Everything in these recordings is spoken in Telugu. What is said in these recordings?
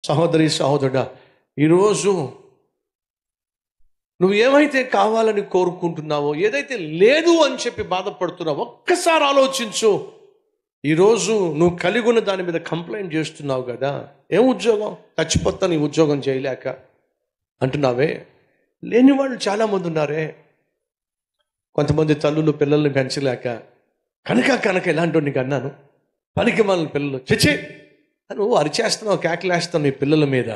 సహోదరి సహోదరుడా, ఈరోజు నువ్వు ఏమైతే కావాలని కోరుకుంటున్నావో, ఏదైతే లేదు అని చెప్పి బాధపడుతున్నావో ఒక్కసారి ఆలోచించు. ఈరోజు నువ్వు కలిగి ఉన్న దాని మీద కంప్లైంట్ చేస్తున్నావు కదా. ఏం ఉద్యోగం, చచ్చిపోతా నీ ఉద్యోగం చేయలేక అంటున్నావే. లేని వాళ్ళు చాలామంది ఉన్నారే. కొంతమంది తల్లులు పిల్లల్ని పెంచలేక కనుక ఇలాంటి నీకు అన్నాను, పనికి మన పిల్లలు చచ్చే నువ్వు అరిచేస్తున్నావు, కేకలేస్తావు నీ పిల్లల మీద.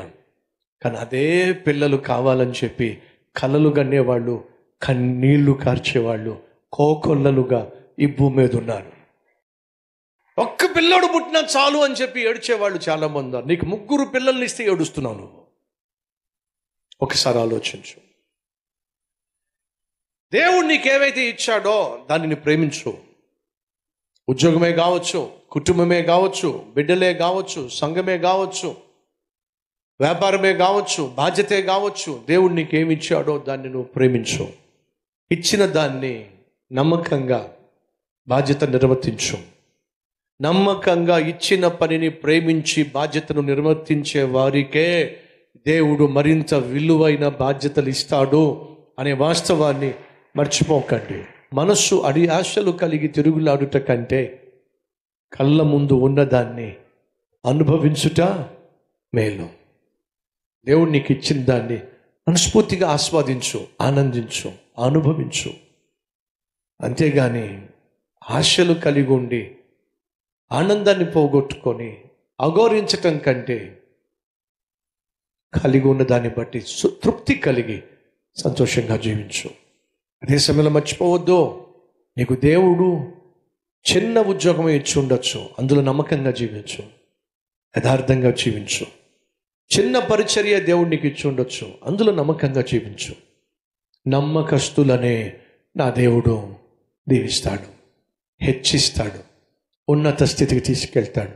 కానీ అదే పిల్లలు కావాలని చెప్పి కలలు కన్నేవాళ్ళు, కన్నీళ్లు కార్చేవాళ్ళు కోకొల్లలుగా ఈ భూమి మీద ఉన్నారు. ఒక్క పిల్లోడు పుట్టినా చాలు అని చెప్పి ఏడ్చేవాళ్ళు చాలామంది ఉన్నారు. నీకు 3 పిల్లల్ని ఇస్తే ఏడుస్తున్నావు నువ్వు. ఒకసారి ఆలోచించు. దేవుడు నీకేవైతే ఇచ్చాడో దానిని ప్రేమించు. ఉద్యోగమే కావచ్చు, కుటుంబమే కావచ్చు, బిడ్డలే కావచ్చు, సంఘమే కావచ్చు, వ్యాపారమే కావచ్చు, బాధ్యతే కావచ్చు. దేవుడు నీకేమి ఇచ్చాడో దాన్ని నువ్వు ప్రేమించు. ఇచ్చిన దాన్ని నమ్మకంగా బాధ్యత నిర్వర్తించు. నమ్మకంగా ఇచ్చిన పనిని ప్రేమించి బాధ్యతను నిర్వర్తించే వారికే దేవుడు మరింత విలువైన బాధ్యతలు ఇస్తాడు అనే వాస్తవాన్ని మర్చిపోకండి. మనస్సు ఆశలు కలిగి తిరుగులాడుట కంటే కళ్ళ ముందు ఉన్నదాన్ని అనుభవించుట మేలు. దేవుడు నీకు ఇచ్చిన దాన్ని మనస్ఫూర్తిగా ఆస్వాదించు, ఆనందించు, అనుభవించు. అంతేగాని ఆశలు కలిగి ఉండి ఆనందాన్ని పోగొట్టుకొని అగౌరవించటం కంటే కలిగి ఉన్న దాన్ని బట్టి తృప్తి కలిగి సంతోషంగా జీవించు. అదే సమయంలో మర్చిపోవద్దు, నీకు దేవుడు చిన్న ఉద్యోగం ఇచ్చి ఉండొచ్చు, అందులో నమ్మకంగా జీవించు, యథార్థంగా జీవించు. చిన్న పరిచర్య దేవుడు నీకు ఇచ్చి ఉండొచ్చు, అందులో నమ్మకంగా జీవించు. నమ్మకస్తులనే నా దేవుడు దీవిస్తాడు, హెచ్చిస్తాడు, ఉన్నత స్థితికి తీసుకెళ్తాడు.